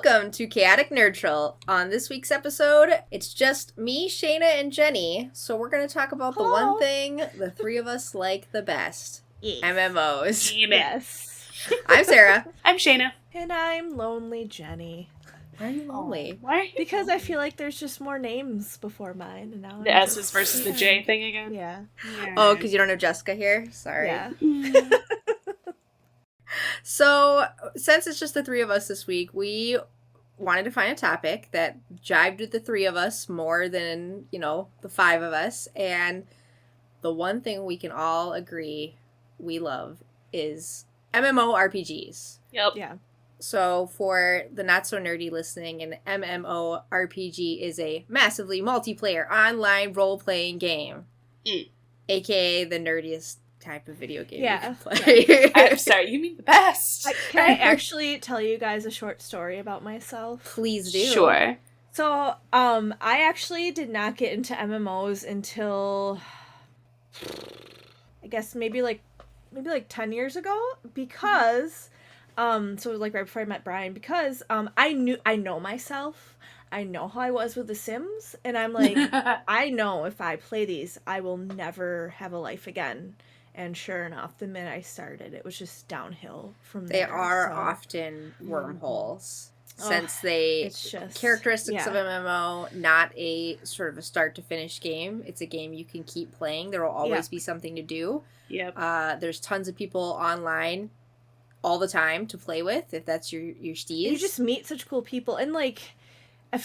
Welcome to Chaotic Nerdtral. On this week's episode, it's just me, Shaina, and Jennie. So we're going to talk about the one thing the three of us like the best. Yes. MMOs. Yes. I'm Sarah. I'm Shaina. And I'm Lonely Jenny. Why are you lonely? Why are you Because I feel like there's just more names before mine. And now the S's versus the J thing again? Yeah. Oh, because you don't have Jessica here? Sorry. Yeah. So, since it's just the three of us this week, we wanted to find a topic that jived with the three of us more than, the five of us. And the one thing we can all agree we love is MMORPGs. Yep. Yeah. So, for the not-so-nerdy listening, an MMORPG is a massively multiplayer online role-playing game. AKA the nerdiest type of video game you can play. I'm sorry, you mean the best. Can I actually tell you guys a short story about myself? Please do. Sure. So, I actually did not get into MMOs until, I guess maybe like 10 years ago, because, so like right before I met Brian, because, I know myself. I know how I was with The Sims, and I'm like, I know if I play these, I will never have a life again. And sure enough, the minute I started, it was just downhill from there. They are often wormholes. Since it's just characteristics of MMO, not a sort of a start to finish game. It's a game you can keep playing. There will always be something to do. Yep. There's tons of people online all the time to play with, if that's your steez. You just meet such cool people, and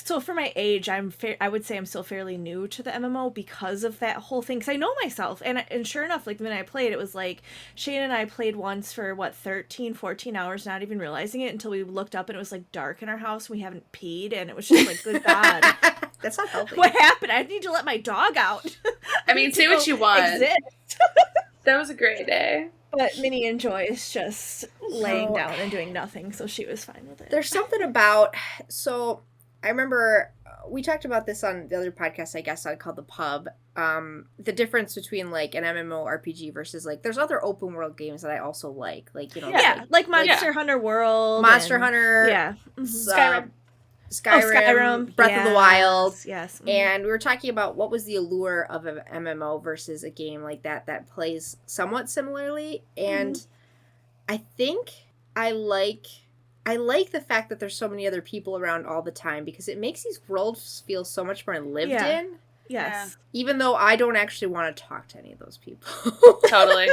so for my age, I would say I'm still fairly new to the MMO because of that whole thing. Because I know myself, and sure enough, the minute I played, it was like Shane and I played once for 13, 14 hours, not even realizing it until we looked up and it was dark in our house. And we haven't peed, and it was just good God, that's not healthy. What happened? I need to let my dog out. I mean, say what you want. Exist. That was a great day. But Minnie enjoys just laying down and doing nothing, so she was fine with it. There's something about I remember we talked about this on the other podcast I guess called The Pub. The difference between an MMORPG versus there's other open world games that I also like. Like Monster Hunter World. Monster Hunter. Yeah. Skyrim. Skyrim. Breath of the Wild. Yes. Mm-hmm. And we were talking about what was the allure of an MMO versus a game like that plays somewhat similarly. And I think I like the fact that there's so many other people around all the time because it makes these worlds feel so much more lived in. Yes. Even though I don't actually want to talk to any of those people. Totally.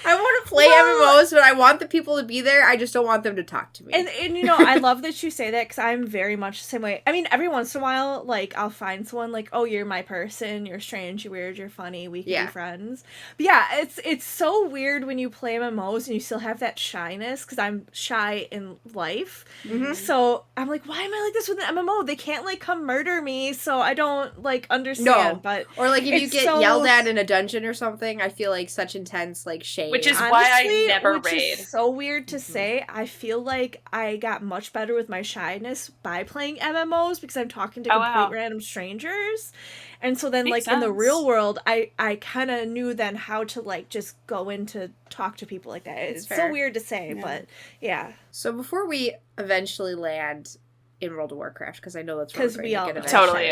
I want to play MMOs, but I want the people to be there. I just don't want them to talk to me. And I love that you say that because I'm very much the same way. I mean, every once in a while, I'll find someone oh, you're my person, you're strange, you're weird, you're funny, we can be friends. But yeah, it's so weird when you play MMOs and you still have that shyness because I'm shy in life. Mm-hmm. So I'm why am I like this with an MMO? They can't come murder me, so I don't understand. No, but or if you get yelled at in a dungeon or something, I feel such intense shame. Which is honestly, why I never raid. Is so weird to say. I feel like I got much better with my shyness by playing MMOs because I'm talking to complete random strangers, and so then in the real world, I kind of knew then how to just go in to talk to people like that. It's so weird to say, but yeah. So before we eventually land in World of Warcraft, because I know that's where we all totally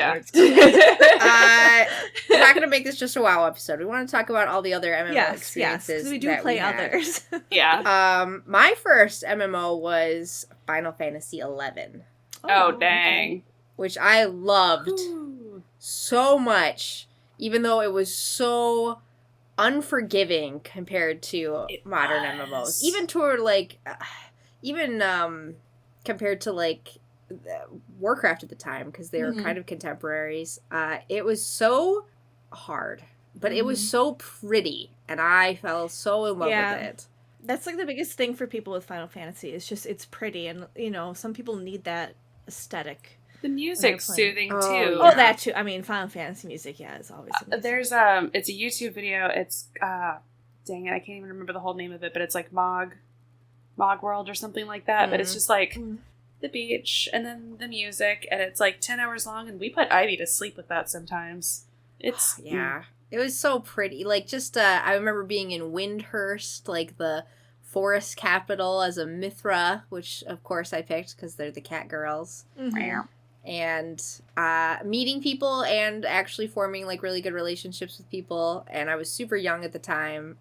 we're not going to make this just a WoW episode. We want to talk about all the other MMO experiences. Yes, because we do play others. Yeah. My first MMO was Final Fantasy XI. Oh, dang. Which I loved so much, even though it was so unforgiving compared to modern MMOs. Even toward compared to Warcraft at the time, because they were kind of contemporaries. It was so hard, but it was so pretty, and I fell so in love with it. That's the biggest thing for people with Final Fantasy. It's just it's pretty, and some people need that aesthetic. The music's soothing too. Oh, that too. I mean, Final Fantasy music, is always amazing. There's it's a YouTube video. It's dang it, I can't even remember the whole name of it, but it's Mog World or something like that. But it's just the beach and then the music, and it's 10 hours long, and we put Ivy to sleep with that sometimes. It's it was so pretty. I remember being in Windhurst, the Forest Capital as a Mithra, which of course I picked because they're the cat girls. Mm-hmm. And meeting people and actually forming like really good relationships with people. And I was super young at the time.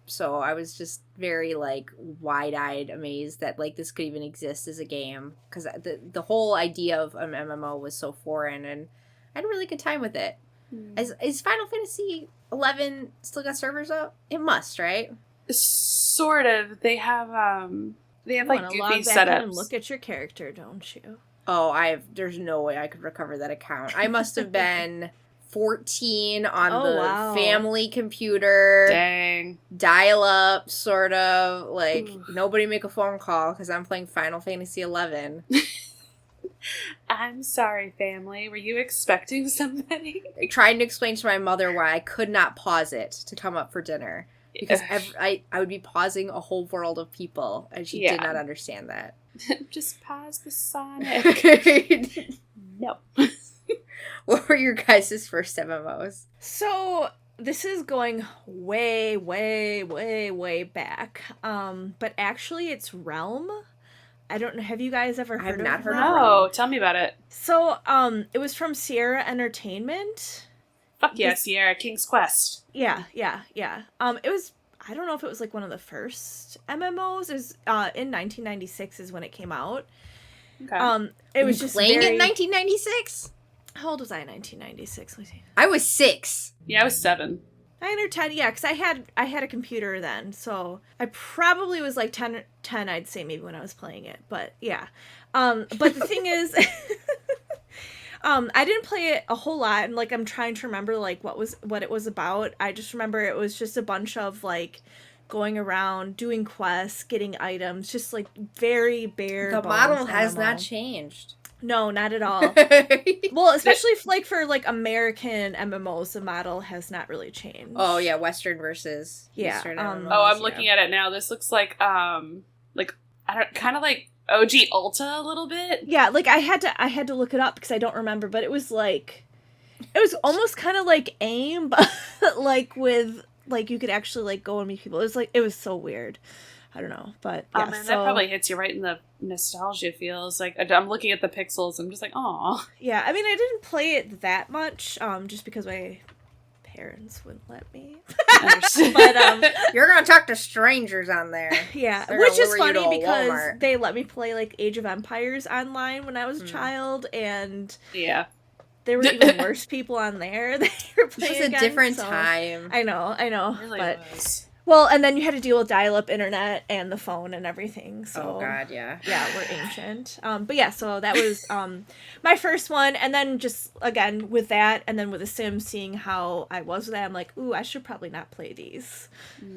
So I was just very like wide-eyed amazed that like this could even exist as a game, because the whole idea of an MMO was so foreign, and I had a really good time with it. Is Final Fantasy 11 still got servers up? It must, right? Sort of. They have like goofy log back setups. in and look at your character, don't you? Oh, there's no way I could recover that account. I must have been 14 on family computer. Dang. Dial up, sort of. Like, nobody make a phone call because I'm playing Final Fantasy 11. I'm sorry, family. Were you expecting somebody? Trying to explain to my mother why I could not pause it to come up for dinner. Because I would be pausing a whole world of people, and she did not understand that. Just pause the Sonic. No. What were your guys' first MMOs? So, this is going way, way, way, way back. But actually, it's Realm. I don't know. Have you guys ever heard of it? I've not heard of it. No, tell me about it. So, it was from Sierra Entertainment. Fuck yeah, Sierra, King's Quest. Yeah. It was, I don't know if it was like one of the first MMOs. It was, in 1996 is when it came out. Okay. It was just playing in 1996? How old was I in 1996? I was 6. Yeah, I was 7. 9 or 10, yeah, because I had a computer then, so I probably was like 10, I'd say, maybe, when I was playing it, but yeah. But the thing is, I didn't play it a whole lot, and like I'm trying to remember like what it was about. I just remember it was just a bunch of like going around, doing quests, getting items, just like very bare bones. The model has MMO. not changed. No, not at all. Well, especially for American MMOs, the model has not really changed. Oh yeah, Western versus Eastern MMOs. I'm looking at it now. This looks like kind of like OG Ulta a little bit. Yeah, like I had to look it up because I don't remember, but it was almost kind of like AIM, but like with like you could actually like go and meet people. It was so weird. I don't know, but yeah. Man, that probably hits you right in the nostalgia feels. Like I'm looking at the pixels, I'm just like, aw. Yeah, I mean, I didn't play it that much, just because my parents wouldn't let me. But you're gonna talk to strangers on there. Yeah, which is funny because they let me play like Age of Empires online when I was a child, and yeah. There were even worse people on there that were playing. It was a different time. I know. It really but was. Well, and then you had to deal with dial-up internet and the phone and everything. So, oh God, yeah. Yeah, we're ancient. But yeah, so that was my first one. And then just, again, with that, and then with The Sims, seeing how I was with that, I'm like, ooh, I should probably not play these.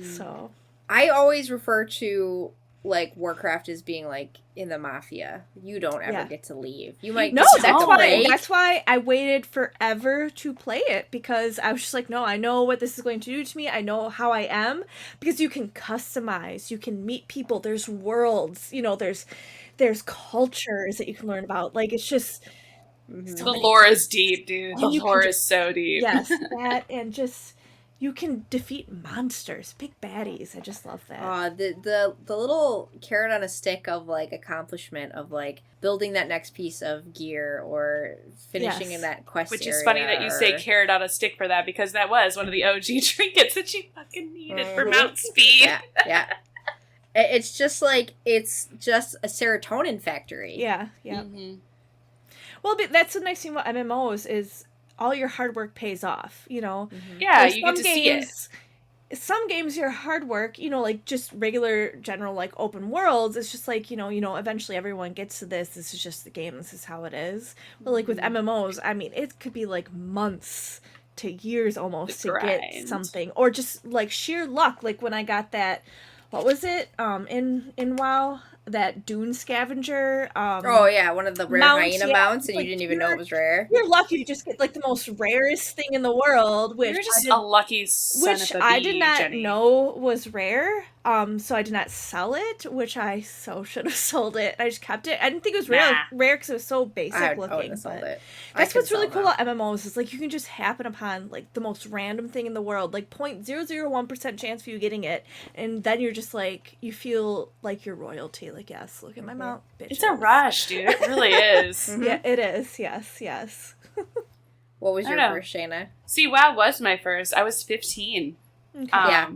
So. I always refer to, like, Warcraft as being, like, in the Mafia. You don't ever get to leave. You might that's why I waited forever to play it, because I was just like, no, I know what this is going to do to me. I know how I am, because you can customize, you can meet people, there's worlds, there's cultures that you can learn about. Like, it's just the lore is deep, dude. The lore is so deep. Yes, that, and just you can defeat monsters, big baddies. I just love that. The little carrot on a stick of, like, accomplishment of, like, building that next piece of gear or finishing in that quest Which area. Is funny that you say carrot on a stick for that, because that was one of the OG trinkets that you fucking needed for mount speed. Yeah. It's just a serotonin factory. Yeah. Mm-hmm. Well, but that's the nice thing about MMOs is all your hard work pays off, Mm-hmm. Yeah, you get to see it. Some games, your hard work, like just regular, general, like open worlds, it's just like, eventually everyone gets to this. This is just the game. This is how it is. But like with MMOs, I mean, it could be like months to years almost to get something, or just like sheer luck. Like when I got that, what was it? In WoW, that dune scavenger. Oh yeah, one of the rare hyena mounts, and like, you didn't even know it was rare. You're lucky to just get like the most rarest thing in the world, which you're just a lucky son of a bee, I did not Jennie. know was rare. So I did not sell it, which I so should have sold it. I just kept it. I didn't think it was rare because it was so basic looking. But that's what's really cool about MMOs is like you can just happen upon like the most random thing in the world, like 0.001% chance for you getting it, and then you're just like you feel like you're royalty. Like, yes, look at my mount, bitches. It's a rush, dude. It really is. Yeah, it is. Yes. What was your first, Shaina? See, WoW was my first. I was 15. Okay.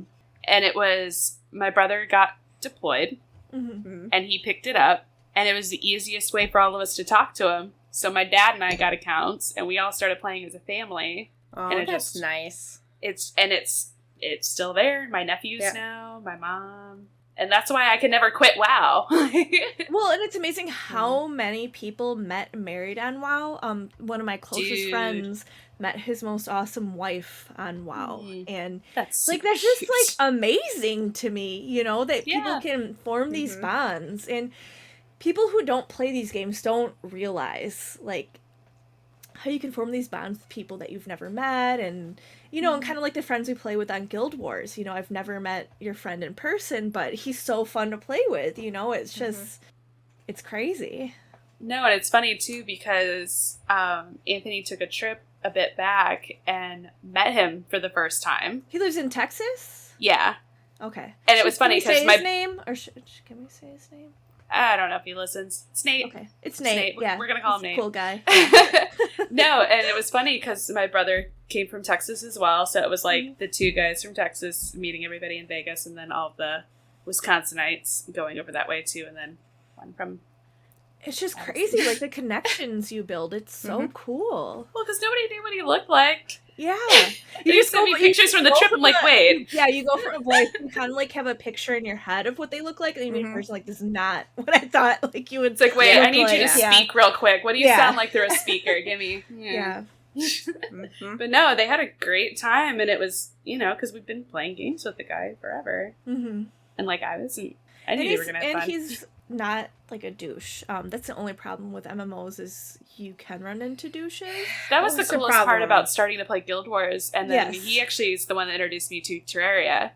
And it was, my brother got deployed, and he picked it up, and it was the easiest way for all of us to talk to him. So my dad and I got accounts, and we all started playing as a family. Oh, and that's nice. It's still there. My nephews now, my mom. And that's why I could never quit WoW. Well, and it's amazing how many people met and married on WoW. One of my closest friends met his most awesome wife on WoW. And that's like that's just like amazing to me, you know, that people can form these bonds. And people who don't play these games don't realize like how you can form these bonds with people that you've never met, and you know, and kind of like the friends we play with on Guild Wars. You know, I've never met your friend in person, but he's so fun to play with. You know, it's just it's crazy. No, and it's funny too because Anthony took a trip a bit back and met him for the first time. He lives in Texas? Yeah. Okay. And it was funny because his name, or can we say his name? I don't know if he listens. It's Nate. Okay. It's Nate. Yeah. We're going to call him Nate. Cool guy. No, and it was funny because my brother came from Texas as well. So it was like the two guys from Texas meeting everybody in Vegas, and then all of the Wisconsinites going over that way too, and then one from... It's just crazy, like the connections you build. It's so cool. Well, because nobody knew what he looked like. Yeah. You just send me pictures from the trip. I'm like, wait. Yeah, you go for a voice and kind of like have a picture in your head of what they look like, and you meet a person like, this is not what I thought like you would. It's like, wait, I need you to speak real quick. What do you sound like through a speaker? Give me. Yeah. But no, they had a great time, and it was, you know, because we've been playing games with the guy forever. And like, I knew they were going to have fun. And he's not like a douche. That's the only problem with MMOs is you can run into douches. That was the coolest part about starting to play Guild Wars, and then he actually is the one that introduced me to Terraria.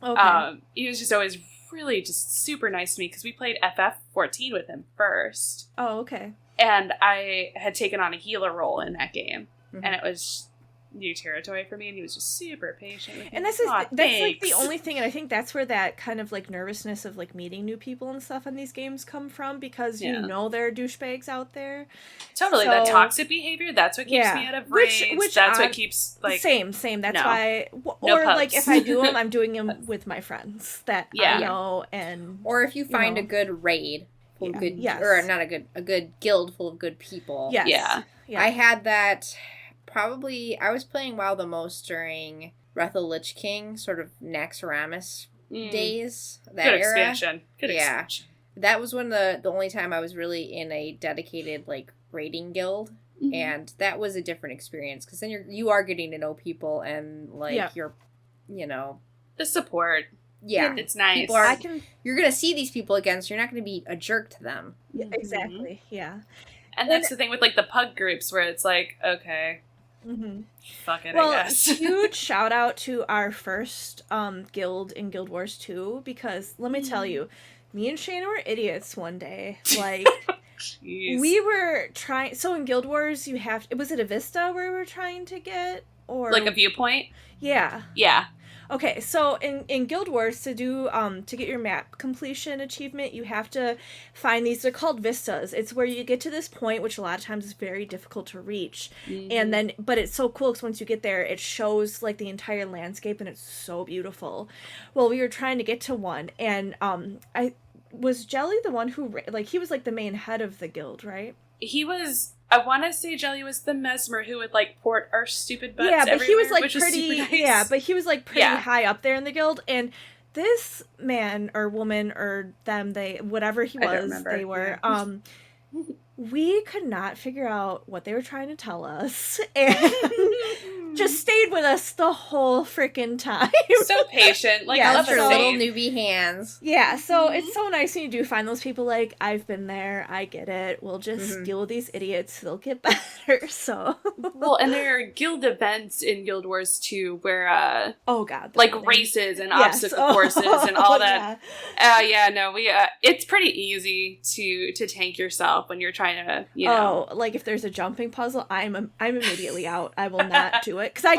Okay. He was just always really just super nice to me because we played FF14 with him first. Oh, okay. And I had taken on a healer role in that game, and it was new territory for me, and he was just super patient with me. And that's like the only thing, and I think that's where that kind of like nervousness of like meeting new people and stuff on these games come from, because you know there are douchebags out there. Totally, that toxic behavior, that's what keeps me out of raids. Which that's what keeps like same. That's why, or like if I do them, I'm doing them with my friends that I know, and or if you find a good raid. Or not a good guild full of good people. Yeah. I had that. Probably, I was playing WoW the most during Wrath of the Lich King, sort of Naxxramas days. That Good era. expansion. Good expansion. That was when the only time I was really in a dedicated, like, raiding guild. And that was a different experience, because then you are getting to know people, and, like, you're, you know... The support. Yeah. It's nice. You're going to see these people again, so you're not going to be a jerk to them. Yeah, exactly, yeah. And that's the thing with, like, the pug groups, where it's like, okay... Fuck it, I guess. Huge shout out to our first guild in Guild Wars 2, because let me tell you, me and Shaina were idiots one day. Like, we were trying. So in Guild Wars, you have. Was it a Vista where we were trying to get, or like a viewpoint? Yeah. Yeah. Okay, so in Guild Wars, to do to get your map completion achievement, you have to find these. They're called vistas. It's where you get to this point, which a lot of times is very difficult to reach, and then but it's so cool because once you get there, it shows like the entire landscape, and it's so beautiful. Well, we were trying to get to one, and I was Jelly the one who like he was like the main head of the guild, right? He was. I want to say Jelly was the mesmer who would like port our stupid butts but everywhere, he was like which pretty. Was super nice. Yeah, but he was like pretty high up there in the guild, and this man or woman or them, they whatever he was, they were. We could not figure out what they were trying to tell us, and just stayed with us the whole freaking time. So patient. Like, Yeah, I love Your her little save. newbie hands. Yeah, so it's so nice when you do find those people like, I've been there, I get it, we'll just deal with these idiots, they'll get better, so. Well, and there are guild events in Guild Wars 2 where, oh god. like races and obstacle courses and all that. It's pretty easy to tank yourself when you're trying to, you know. Oh, like if there's a jumping puzzle, I'm immediately out. I will not do it. Cause I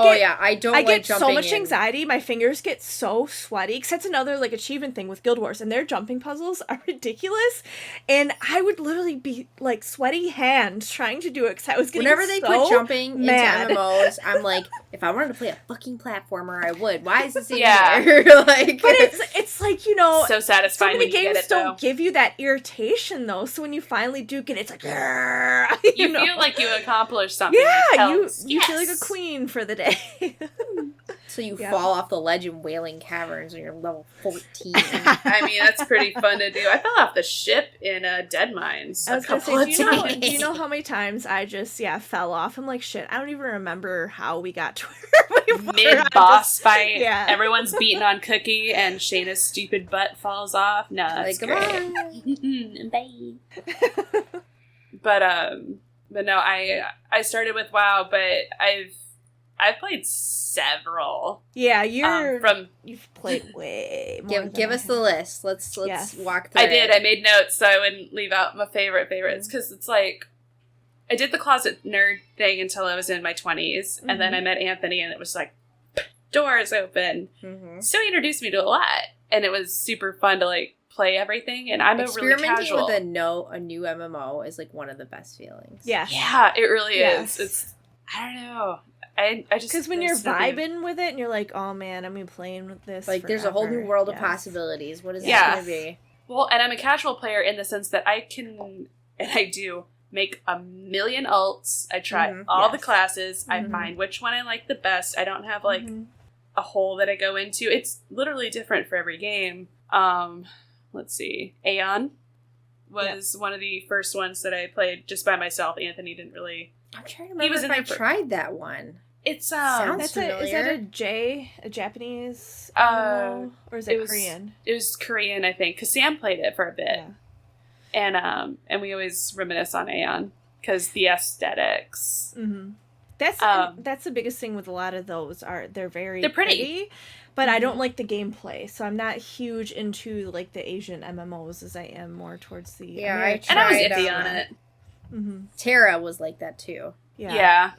get so much anxiety, my fingers get so sweaty, because that's another like achievement thing with Guild Wars, and their jumping puzzles are ridiculous, and I would literally be like sweaty hands trying to do it because I was getting whenever they put jumping mad. into MMOs, I'm like, if I wanted to play a fucking platformer, I would. Why is this even Yeah. here? Like, but it's like, you know, so satisfying so many when you games get it, don't though. give you that irritation though. So when you finally do get it, it's like, You know? feel like you accomplished something. Yeah, It you tells, feel like a yes. queen for the day. so you fall off the ledge in Wailing Caverns when you're level 14. I mean, that's pretty fun to do. I fell off the ship in Dead Mines I a was gonna couple say, of times. do you know how many times I just fell off? I'm like, shit, I don't even remember how we got to where we were. Mid-boss fight, yeah. Everyone's beating on Cookie, and Shaina's stupid butt falls off. No, that's Like, great. Bye. But no, I started with WoW, but I've played several. Yeah, you've played way more. Give us the list. Let's walk through. I did. I made notes so I wouldn't leave out my favorites because it's like I did the closet nerd thing until I was in my 20s, and then I met Anthony, and it was like doors open. So he introduced me to a lot, and it was super fun to like play everything. And I'm a really casual. Experimenting with a new MMO is like one of the best feelings. Yeah, it really is. It's I don't know. I just because when you're vibing with it and you're like, oh man, I'm gonna be playing with this. Like, there's a whole new world of possibilities. What is this gonna be? Well, and I'm a casual player in the sense that I can, and I do, make a million ults. I try all the classes. I find which one I like the best. I don't have like a hole that I go into. It's literally different for every game. Let's see. Aeon was one of the first ones that I played just by myself. Anthony didn't really. I'm trying to remember if I tried that one. It's sounds familiar. Is that a Japanese MMO, or is it Korean? It was Korean, I think, because Sam played it for a bit, and we always reminisce on Aeon because the aesthetics. That's the biggest thing with a lot of those they're pretty. But I don't like the gameplay, so I'm not huge into like the Asian MMOs as I am more towards the American. And I was iffy on it. Terra was like that too. Yeah.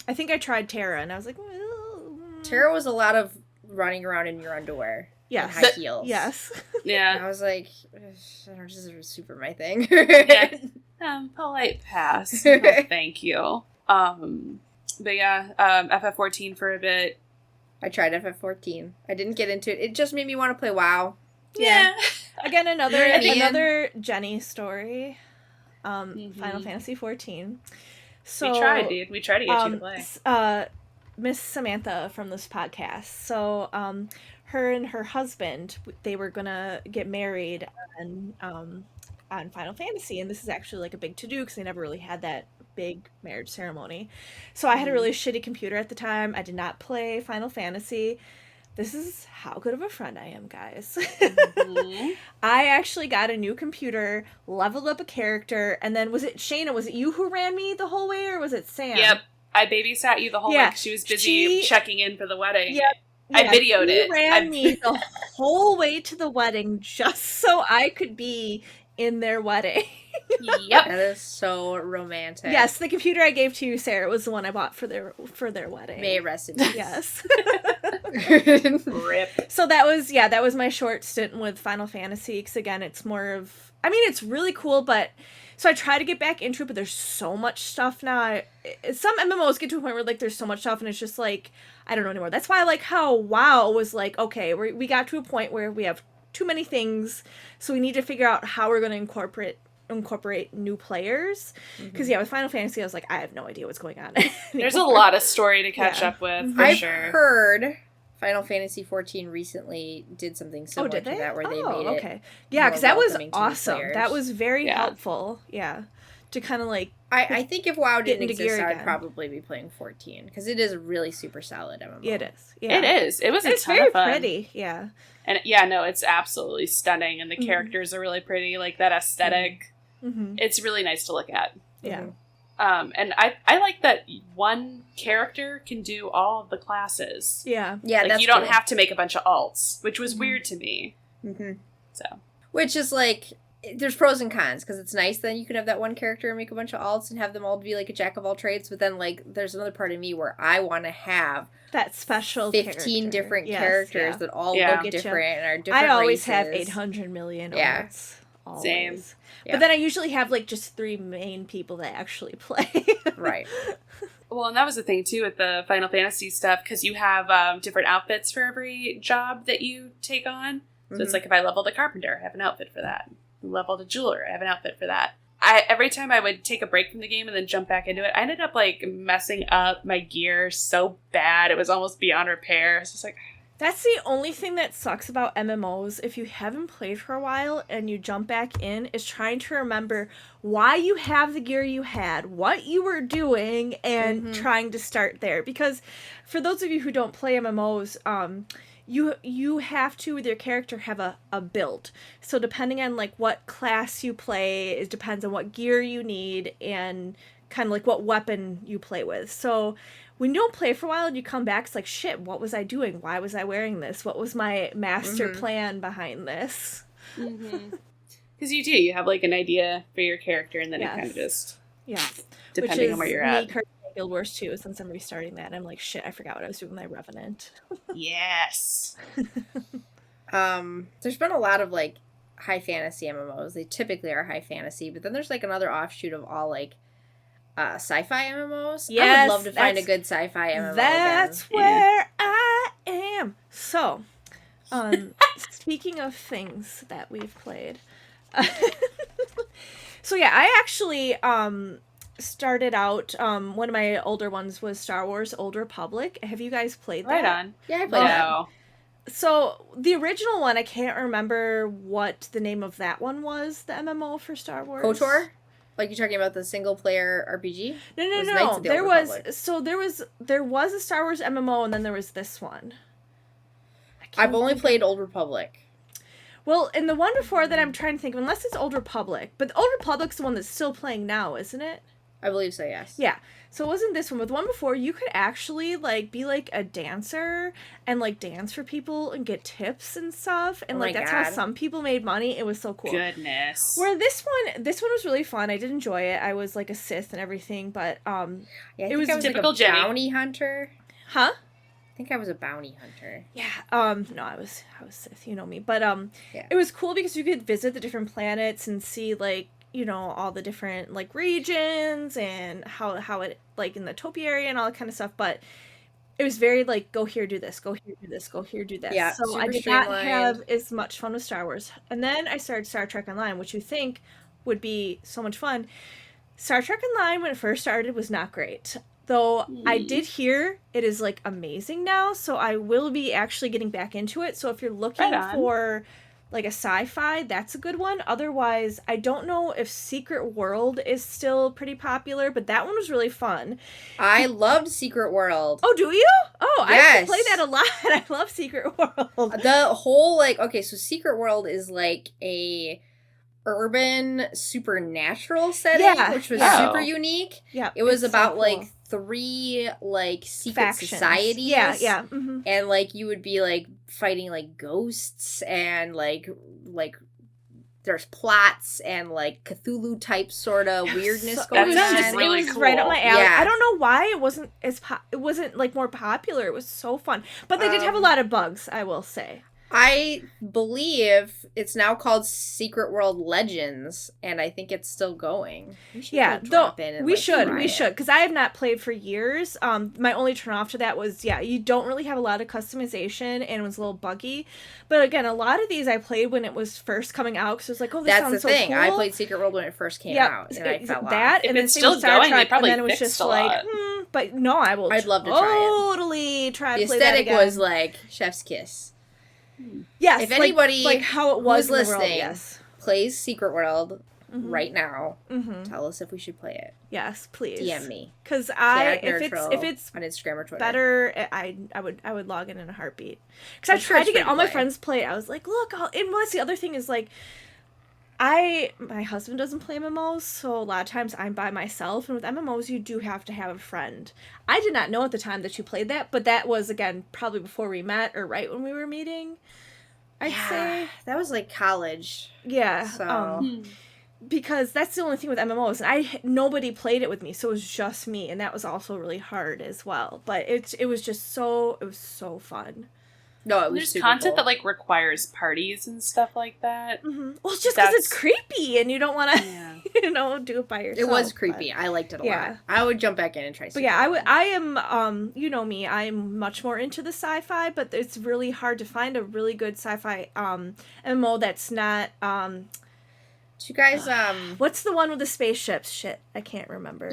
I think I tried Terra, and I was like, well, Terra was a lot of running around in your underwear. Yes. And high heels. Yes. Yeah. And I was like, I don't this is super my thing. Polite pass. No, thank you. But yeah, FF14 for a bit. I tried FF14. I didn't get into it. It just made me want to play WoW. Yeah. Again, another Jennie story. Final Fantasy 14. So we tried, dude. We tried to get you to play. Miss Samantha from this podcast. So, her and her husband, they were gonna get married on Final Fantasy, and this is actually like a big to-do because they never really had that big marriage ceremony. So I had a really shitty computer at the time. I did not play Final Fantasy. This is how good of a friend I am, guys. I actually got a new computer, leveled up a character, and then was it Shaina? Was it you who ran me the whole way, or was it Sam? Yep. I babysat you the whole way because she was busy checking in for the wedding. Yep. I videoed it. You ran me the whole way to the wedding just so I could be in their wedding. Yep. That is so romantic. Yes, the computer I gave to you, Sarah, was the one I bought for their wedding. May it rest in peace. Yes. Rip. So that was my short stint with Final Fantasy, because again, it's more of, I mean, it's really cool, but so I try to get back into it, but there's so much stuff now. Some MMOs get to a point where like there's so much stuff and it's just like, I don't know anymore. That's why I like how WoW was like, okay, we got to a point where we have too many things, so we need to figure out how we're going to incorporate new players. Because with Final Fantasy, I was like, I have no idea what's going on There's a lot of story to catch up with, for I've sure. heard Final Fantasy 14 recently did something similar to that, where they made it. Okay. Yeah, because that was welcoming to new awesome. players. That was very helpful. Yeah. to kind of like. I think if WoW didn't exist, I would again. probably be playing 14 because it is a really super solid MMO. It is. Yeah. It is. It was a It's ton very of fun. pretty. Yeah. And yeah, no, it's absolutely stunning, and the characters are really pretty. Like that aesthetic, it's really nice to look at. Yeah. And I like that one character can do all of the classes. Yeah. Yeah, like that's you don't cool. have to make a bunch of alts, which was weird to me. So, which is like, there's pros and cons because it's nice then you can have that one character and make a bunch of alts and have them all be like a jack of all trades. But then like, there's another part of me where I want to have that special 15 character. different Yes, characters that all look Get you. different and are different. I always have races. 800 million. Yeah. Alts, always. Same. Yeah. But then I usually have like just 3 main people that actually play. Right. well, and that was the thing too with the Final Fantasy stuff, because you have different outfits for every job that you take on. So it's like if I leveled a carpenter, I have an outfit for that. Leveled a jeweler, I have an outfit for that. Every time I would take a break from the game and then jump back into it, I ended up like messing up my gear so bad it was almost beyond repair. It's just like, That's the only thing that sucks about MMOs. If you haven't played for a while and you jump back in, is trying to remember why you have the gear you had, what you were doing, and trying to start there. Because for those of you who don't play MMOs, you have to, with your character, have a build. So depending on like what class you play, it depends on what gear you need and kind of like what weapon you play with. So when you don't play for a while and you come back, it's like, shit, what was I doing? Why was I wearing this? What was my master plan behind this? because you have like an idea for your character, and then it kind of just depending on where you're at. Guild Wars 2, since I'm restarting that, I'm like, shit, I forgot what I was doing with my Revenant. Yes. There's been a lot of like high fantasy MMOs. They typically are high fantasy, but then there's like another offshoot of all like sci-fi MMOs. Yes, I would love to find a good sci-fi MMO. That's again. where I am. So, speaking of things that we've played, so yeah, I actually started out. One of my older ones was Star Wars: Old Republic. Have you guys played that? Right on. Yeah, I played that. No. So the original one, I can't remember what the name of that one was. The MMO for Star Wars. KOTOR? Like you're talking about the single player RPG? No. It was Knights of the There Old was Republic. there was a Star Wars MMO, and then there was this one. I've only played Old Republic. Well, and the one before that, I'm trying to think of, unless it's Old Republic, but Old Republic's the one that's still playing now, isn't it? I believe so, yes. Yeah. So it wasn't this one, but the one before, you could actually like be like a dancer and like dance for people and get tips and stuff, and like that's how some people made money. It was so cool. Goodness. Where this one was really fun. I did enjoy it. I was like a Sith and everything, but Yeah, it was typical like a bounty hunter. Huh? I think I was a bounty hunter. Yeah. No, I was Sith, you know me. But it was cool because you could visit the different planets and see like, you know, all the different like regions and how it like in the topiary and all that kind of stuff. But it was very like, go here, do this, go here, do this, go here, do this. Yeah, so I did not have as much fun with Star Wars. And then I started Star Trek Online, which you think would be so much fun. Star Trek Online, when it first started, was not great. Though I did hear it is like amazing now, so I will be actually getting back into it. So if you're looking for like a sci-fi, that's a good one. Otherwise, I don't know if Secret World is still pretty popular, but that one was really fun. I loved Secret World. Oh, do you? Oh, yes. I play that a lot. I love Secret World. The whole like, okay, so Secret World is like a urban supernatural setting, which was super unique. Yeah, it was about like 3 like secret factions. Societies. Yeah. And like you would be like fighting like ghosts and like there's plots and like Cthulhu type sort of weirdness going on. It was cool. Right up my alley. Yeah. I don't know why it wasn't it wasn't like more popular. It was so fun, but they did have a lot of bugs, I will say. I believe it's now called Secret World Legends, and I think it's still going. We should we should, because I have not played for years. My only turn off to that was, you don't really have a lot of customization, and it was a little buggy. But again, a lot of these I played when it was first coming out, because it was like, oh, this sounds so cool. That's the thing. I played Secret World when it first came out, and I fell off. If it's still going, they probably and then it was just like, but no, I'd love to totally try to play that again. The aesthetic was like chef's kiss. Yes, if anybody like how it was listening in the world, plays Secret World, right now. Tell us if we should play it. Yes, please. DM me. Because if it's on Instagram or Twitter, better, I would log in a heartbeat. Because I tried to get all my friends to play it. I was like, look, and what's the other thing is like, my husband doesn't play MMOs, so a lot of times I'm by myself, and with MMOs you do have to have a friend. I did not know at the time that you played that, but that was, again, probably before we met, or right when we were meeting, I'd say. That was like college. Yeah. So... because that's the only thing with MMOs, and nobody played it with me, so it was just me, and that was also really hard as well, but it was so fun. No, it was There's super content cool. that like requires parties and stuff like that. Well, it's just because it's creepy and you don't want to, do it by yourself. It was creepy. I liked it a lot. I would jump back in and try. But yeah, I am. You know me. I'm much more into the sci-fi, but it's really hard to find a really good sci-fi MMO that's not. Do you guys What's the one with the spaceships? Shit, I can't remember.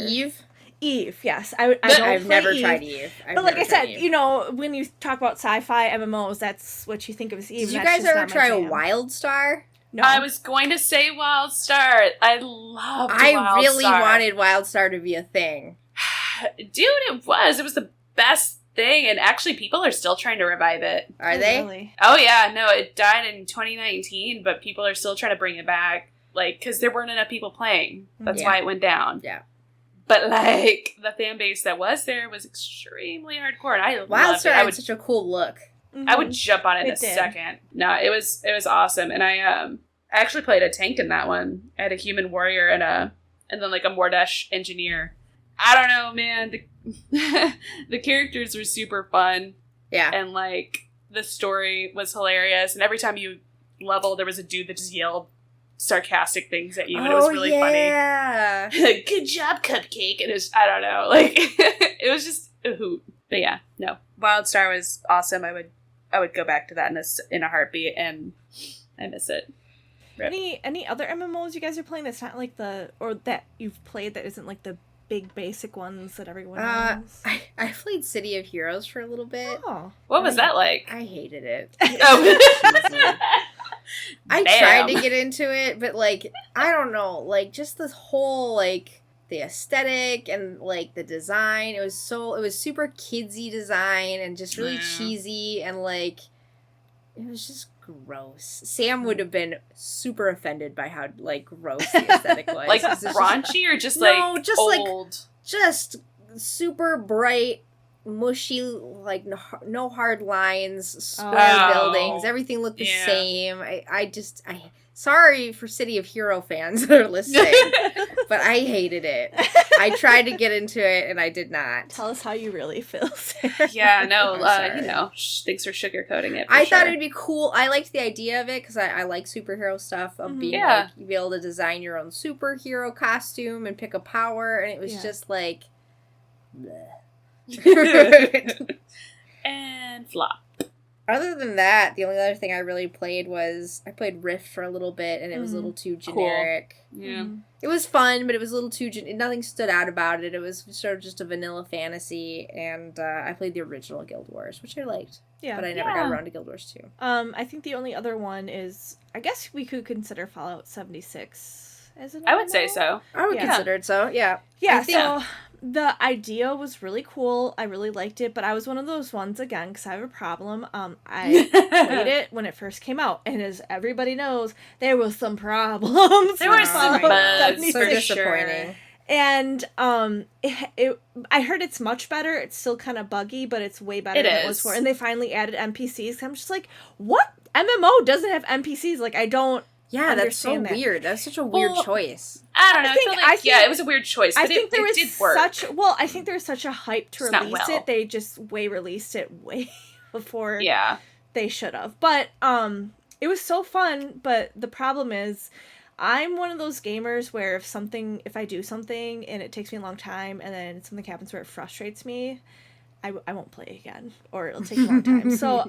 Eve, yes. I've never Eve, tried Eve. But like I said, when you talk about sci-fi MMOs, that's what you think of as Eve. Did you guys ever try WildStar? No. I was going to say WildStar. I loved WildStar. I really wanted WildStar to be a thing. Dude, it was. It was the best thing, and actually people are still trying to revive it. Are they? Really? Oh yeah, no, it died in 2019, but people are still trying to bring it back, like, because there weren't enough people playing. That's why it went down. Yeah. But, like, the fan base that was there was extremely hardcore, and I loved it. WildStar had such a cool look. I would jump on it in a second. No, it was awesome, and I actually played a tank in that one. I had a human warrior and then, like, a Mordesh engineer. I don't know, man. The characters were super fun. Yeah. And, like, the story was hilarious, and every time you leveled, there was a dude that just yelled sarcastic things at you, and it was really funny. Good job, Cupcake. And it was, I don't know, like, it was just a hoot. But yeah, no, WildStar was awesome. I would go back to that in a heartbeat, and I miss it. Rip. Any other MMOs you guys are playing that's not like or that you've played that isn't like the big basic ones that everyone knows? I played City of Heroes for a little bit. Oh, what was that like? I hated it. Oh. I tried to get into it, but, like, I don't know, like, just this whole, like, the aesthetic and, like, the design, it was super kidsy design and just really cheesy, and, like, it was just gross. Sam would have been super offended by how, like, gross the aesthetic was. Like, raunchy or just, like, old? Like, just super bright, mushy, like, no hard lines, square buildings, everything looked the same. I sorry for City of Hero fans that are listening, but I hated it. I tried to get into it, and I did not. Tell us how you really feel, Sarah. Yeah, no, thanks for sugarcoating it. I thought it'd be cool. I liked the idea of it, because I like superhero stuff, of being, like, you be able to design your own superhero costume and pick a power, and it was just, like, bleh. And flop. Other than that, the only other thing I really played was I played Rift for a little bit, and it was a little too generic. Cool. Yeah, it was fun, but it was a little too nothing stood out about it. It was sort of just a vanilla fantasy, and I played the original Guild Wars, which I liked. Yeah, but I never got around to Guild Wars 2. I think the only other one is, I guess we could consider Fallout 76 as an MMO. I would say so. I would consider it so. Yeah. Yeah. So. The idea was really cool. I really liked it, but I was one of those ones, again, because I have a problem. I played it when it first came out, and as everybody knows, there was some problems. There were some bugs, so disappointing. And I heard it's much better. It's still kind of buggy, but it's way better than it was before. And they finally added NPCs. I'm just like, what MMO doesn't have NPCs? Like, I don't. Yeah, that's so weird. That's such a weird choice. I don't know. I think it was a weird choice. But it did work. I think there was such a hype to release it. They just released it way before they should have. But it was so fun. But the problem is, I'm one of those gamers where if I do something and it takes me a long time and then something happens where it frustrates me, I won't play again, or it'll take a long time. So,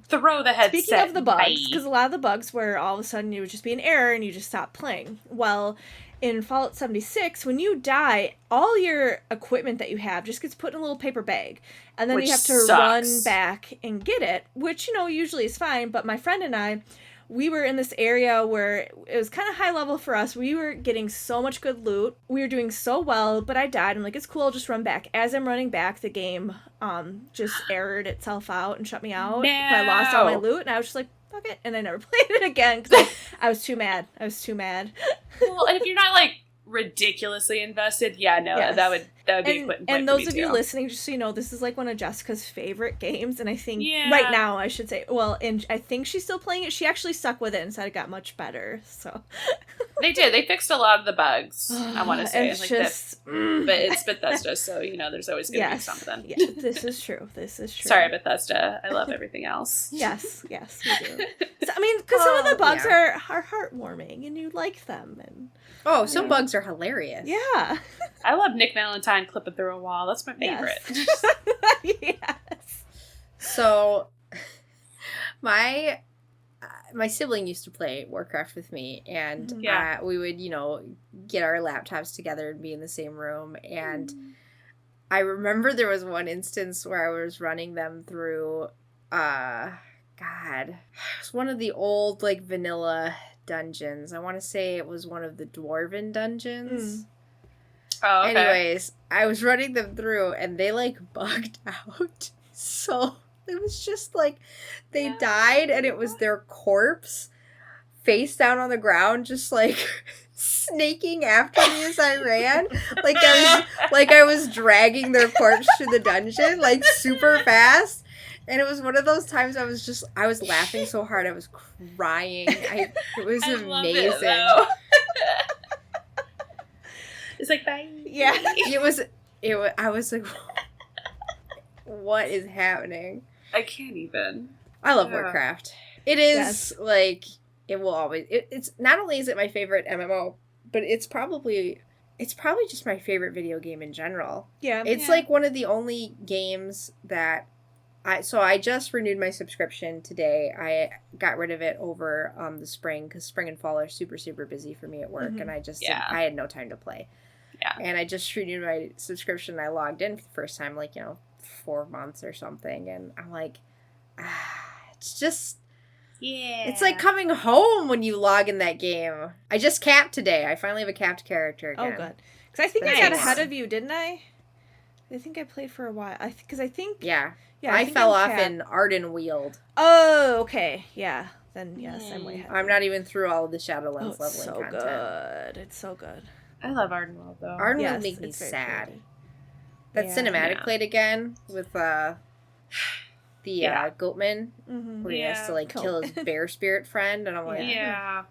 throw the headset. Speaking of the bugs, because a lot of the bugs where all of a sudden you would just be an error and you just stop playing. Well, in Fallout 76, when you die, all your equipment that you have just gets put in a little paper bag, and then you have to run back and get it, which, usually is fine. But my friend and I, we were in this area where it was kind of high level for us. We were getting so much good loot. We were doing so well, but I died. I'm like, it's cool, I'll just run back. As I'm running back, the game just errored itself out and shut me out. No. I lost all my loot, and I was just like, fuck it, and I never played it again because I was too mad. Well, and if you're not like ridiculously invested, that would be a quitting point. And those of you listening, just so you know, this is like one of Jessica's favorite games, and I think right now I should say, well, and I think she's still playing it. She actually stuck with it and said it got much better. So they did. They fixed a lot of the bugs. I want to say, it's like just, but it's Bethesda, so there's always going to be something. Yeah, this is true. Sorry, Bethesda. I love everything else. Yes, we do. So, I mean, because some of the bugs are heartwarming, and you like them, and some bugs are hilarious. Yeah. I love Nick Valentine clipping through a wall. That's my favorite. Yes. So, my sibling used to play Warcraft with me, and we would, get our laptops together and be in the same room. And I remember there was one instance where I was running them through, it was one of the old, like, vanilla dungeons. I want to say it was one of the dwarven dungeons. Oh, okay. Anyways, I was running them through, and they, like, bugged out. So it was just, like, they died, and it was their corpse face down on the ground, just, like, snaking after me as I ran. Like I was dragging their corpse through the dungeon, like, super fast. And it was one of those times I was laughing so hard I was crying. It was amazing. It's like, bye. Yeah. I was like, what is happening? I can't even. I love Warcraft. It is, like, it will always, it's, not only is it my favorite MMO, but it's probably just my favorite video game in general. Yeah. It's, like, one of the only games that I just renewed my subscription today. I got rid of it over the spring because spring and fall are super, super busy for me at work, and I had no time to play. Yeah. And I just renewed my subscription. I logged in for the first time, like, 4 months or something, and I'm like, it's just... Yeah. It's like coming home when you log in that game. I just capped today. I finally have a capped character again. Oh, good. Because I think I got ahead of you, didn't I? I think I played for a while. Because I think... Yeah. I fell off in Ardenweald. Oh, okay. Yeah. Then, yes, I'm way ahead. I'm not even through all of the Shadowlands leveling so content. Good. It's so good. I love Ardenweald, though. Ardenweald makes me sad. That cinematic played again with the Goatman, where he has to, like, kill his bear spirit friend, and I'm like... I'm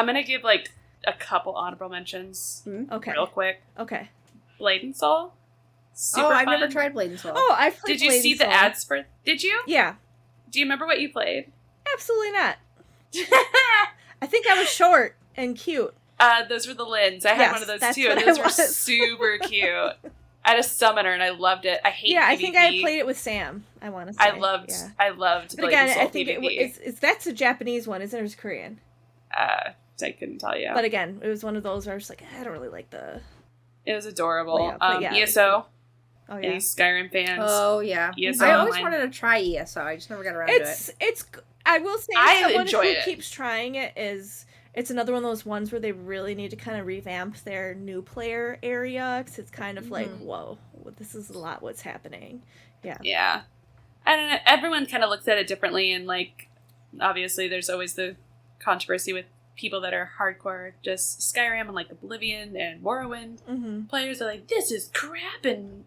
gonna give, like, a couple honorable mentions real quick. Okay. Blade and Soul. Super I've fun. never tried Blade and Soul. Oh, I've played Did you see the ads for... Did you? Yeah. Do you remember what you played? Absolutely not. I think I was short and cute. Those were the Lins. I had one of those too, and those were super cute. I had a summoner, and I loved it. I hate PvP. I think I played it with Sam, I want to say. I loved But again, I think PvP. that's a Japanese one, isn't it? Or is it Korean? I couldn't tell you. But again, it was one of those where I was like, I don't really like the... It was adorable. But ESO. Oh, yeah. Any Skyrim fans? Oh, yeah. ESO I always wanted to try ESO. I just never got around to it. It's. I will say, I someone enjoy who it. keeps trying it is... It's another one of those ones where they really need to kind of revamp their new player area, because it's kind of like, whoa, this is a lot what's happening. Yeah. Yeah. I don't know. Everyone kind of looks at it differently, and, like, obviously there's always the controversy with people that are hardcore just Skyrim and, like, Oblivion and Morrowind players are like, this is crap, and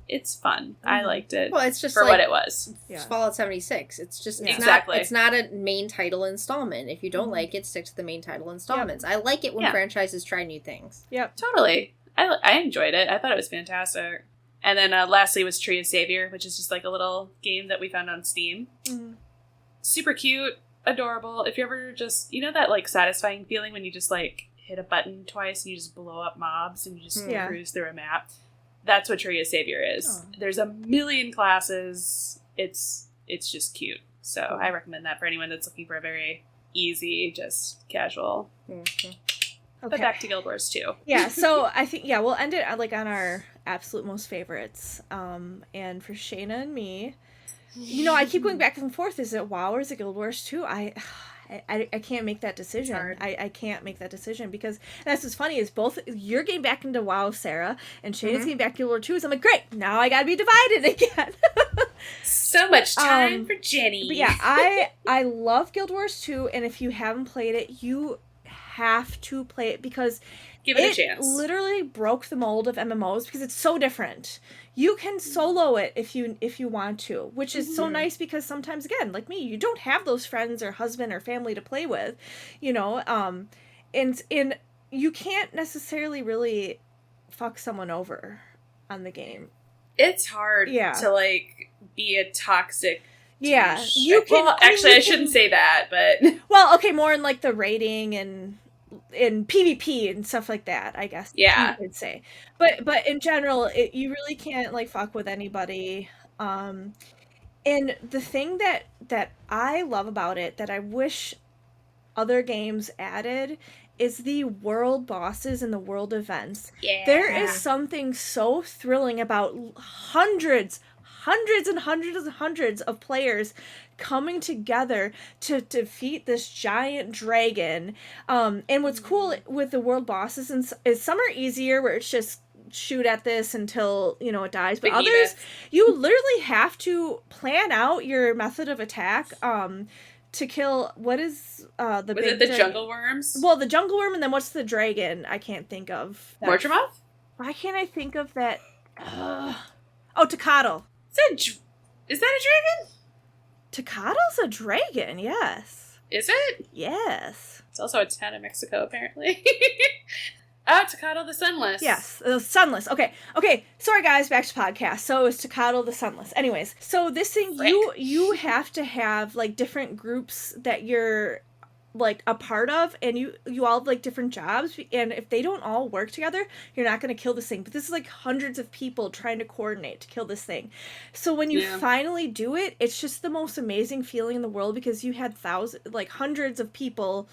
it's fun. I liked it. Well, it's just for like, what it was. It's Fallout 76. It's just Exactly. It's not a main title installment. If you don't like it, stick to the main title installments. I like it when franchises try new things. Yep. Totally. I enjoyed it. I thought it was fantastic. And then lastly was Tree of Savior, which is just like a little game that we found on Steam. Super cute, adorable. If you ever just, that like satisfying feeling when you just like hit a button twice and you just blow up mobs and you just cruise through a map. That's what Tree of Savior is. Oh. There's a million classes. It's just cute. So I recommend that for anyone that's looking for a very easy, just casual. Okay. But back to Guild Wars 2. Yeah, so I think, we'll end it like on our absolute most favorites. And for Shaina and me, I keep going back and forth. Is it WoW or is it Guild Wars 2? I can't make that decision. I can't make that decision because that's what's funny is both you're getting back into WoW, Sarah, and Shayna's getting back to Guild Wars 2. So I'm like, great, now I gotta be divided again. So much time for Jennie. But yeah, I love Guild Wars 2, and if you haven't played it, you have to play it because give it a chance. Literally broke the mold of MMOs because it's so different. You can solo it if you want to, which is so nice because sometimes, again, like me, you don't have those friends or husband or family to play with, and you can't necessarily really fuck someone over on the game. It's hard to, like, be a toxic douche. You can, I shouldn't say that, but... Well, okay, more in, like, the rating and in PvP and stuff like that, I guess. Yeah. You could say. But in general, you really can't, like, fuck with anybody. And the thing that I love about it, that I wish other games added, is the world bosses and the world events. Yeah. There is something so thrilling about hundreds and hundreds of players coming together to defeat this giant dragon. And what's cool with the world bosses is some are easier, where it's just shoot at this until, it dies. But others, you literally have to plan out your method of attack to kill, what is the jungle worms? Well, the jungle worm, and then what's the dragon? I can't think of. Mordramoth? Why can't I think of that? Tocatl. Is that a dragon? Tocatl's a dragon, yes. Is it? Yes. It's also a town in Mexico, apparently. Tocatl the Sunless. Yes, the Sunless. Okay. Sorry, guys, back to podcast. So it's Tocatl the Sunless. Anyways, so this thing, you have to have, like, different groups that you're, like, a part of, and you all have, like, different jobs, and if they don't all work together, you're not going to kill this thing. But this is, like, hundreds of people trying to coordinate to kill this thing. So when you finally do it, it's just the most amazing feeling in the world, because you had hundreds of people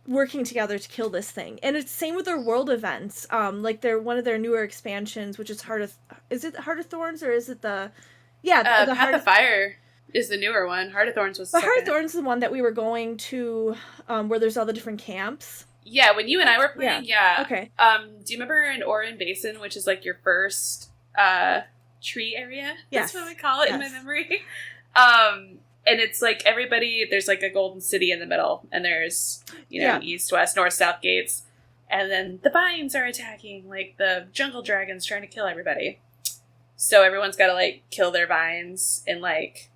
working together to kill this thing. And it's the same with their world events. Like, they're one of their newer expansions, which is is it Heart of Thorns, or is it the Path of Fire is the newer one. Heart of Thorns was the Heart of Thorns is the one that we were going to, where there's all the different camps. Yeah, when you and I were playing, Okay. Do you remember in Orin Basin, which is, like, your first tree area? Yes. That's what we call it in my memory. And it's, like, everybody, there's, like, a golden city in the middle, and there's, east, west, north, south gates. And then the vines are attacking, like, the jungle dragons trying to kill everybody. So everyone's got to, like, kill their vines in, like,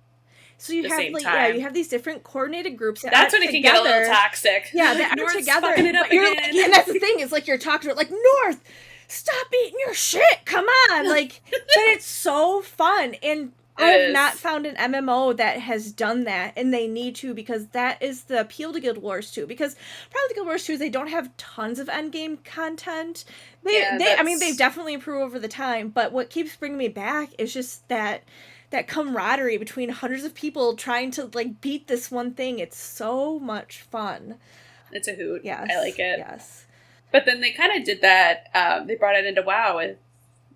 so you have, like, time. you have these different coordinated groups. That's when it can get a little toxic. Yeah, like, they're North's together. Fucking it up again. And that's the thing, is, like, you're talking about, like, North, stop eating your shit, come on. Like, but it's so fun. And I have not found an MMO that has done that, and they need to, because that is the appeal to Guild Wars 2. Because probably Guild Wars 2 is they don't have tons of endgame content. I mean, they've definitely improved over the time, but what keeps bringing me back is just that camaraderie between hundreds of people trying to, like, beat this one thing. It's so much fun. It's a hoot. Yes. I like it. Yes. But then they kind of did that, they brought it into WoW with,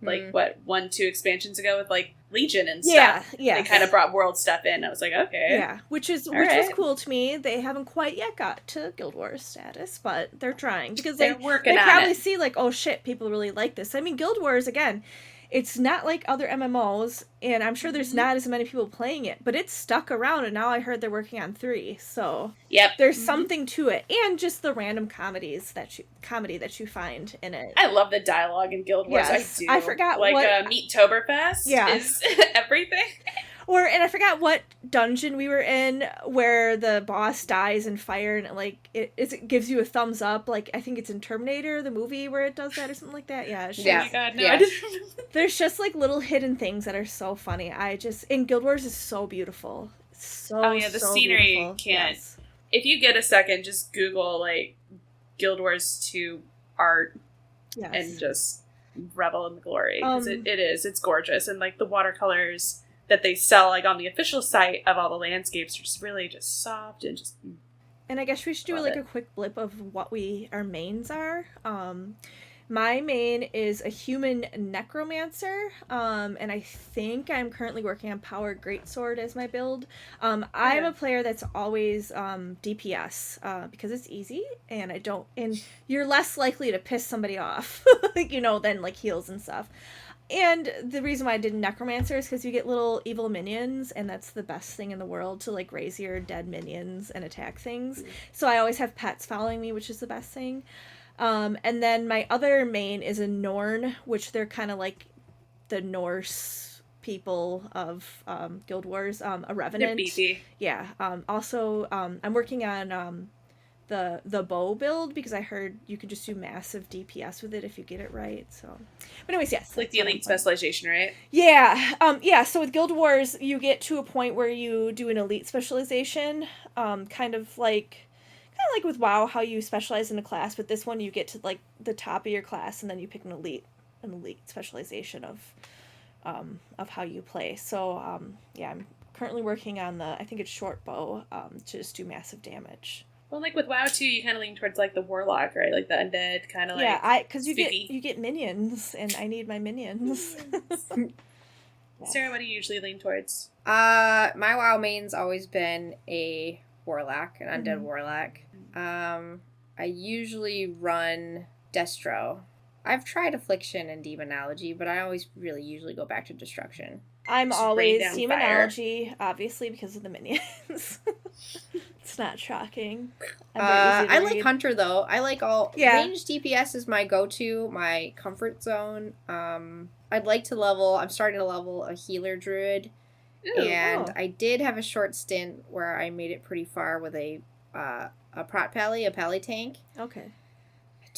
like, 1-2 expansions ago with, like, Legion and stuff. Yeah. They kind of brought world stuff in. I was like, okay. Yeah, which was cool to me. They haven't quite yet got to Guild Wars status, but they're trying, because they're working on it. They probably see, like, oh shit, people really like this. I mean, Guild Wars, again, it's not like other MMOs, and I'm sure there's not as many people playing it, but it's stuck around, and now I heard they're working on 3, so there's something to it, and just the random comedy that you find in it. I love the dialogue in Guild Wars. Yes. I do. I forgot Meet-toberfest is everything. And I forgot what dungeon we were in where the boss dies in fire, and it gives you a thumbs up. Like, I think it's in Terminator, the movie, where it does that or something like that. Yeah. Oh my god, no, I didn't remember. There's just, like, little hidden things that are so funny. And Guild Wars is so beautiful. The scenery beautiful. can't. Yes. If you get a second, just Google, like, Guild Wars 2 art and just revel in the glory. Because it's gorgeous. And, like, the watercolors that they sell, like, on the official site of all the landscapes are just really just soft and just... And I guess we should do, like, a quick blip of what our mains are. My main is a human necromancer, and I think I'm currently working on power greatsword as my build. I'm a player that's always DPS because it's easy, and and you're less likely to piss somebody off, than like heals and stuff. And the reason why I did necromancer is because you get little evil minions, and that's the best thing in the world to like raise your dead minions and attack things. So I always have pets following me, which is the best thing. And then my other main is a Norn, which they're kind of like the Norse people of Guild Wars. A Revenant. They're beefy. Yeah. Also, I'm working on the bow build because I heard you could just do massive DPS with it if you get it right. So, but anyways, yes. It's like the elite specialization, right? Yeah. Yeah. So with Guild Wars, you get to a point where you do an elite specialization, kind of like with WoW, how you specialize in a class, but this one you get to like the top of your class, and then you pick an elite specialization of how you play. So yeah, I'm currently working on I think it's short bow, to just do massive damage. Well, like with WoW too, you kind of lean towards like the warlock, right? Like the undead kind of like. Yeah, because you get minions, and I need my minions. Sarah, what do you usually lean towards? My WoW main's always been a warlock, an undead warlock. I usually run Destro. I've tried Affliction and Demonology, but I always really usually go back to Destruction. I'm always Demonology, obviously, because of the minions. It's not shocking. I like Hunter, though. I like ranged DPS is my go-to, my comfort zone. I'd like to I'm starting to level a healer druid. Ooh, and I did have a short stint where I made it pretty far with a prot pally, a pally tank. Okay.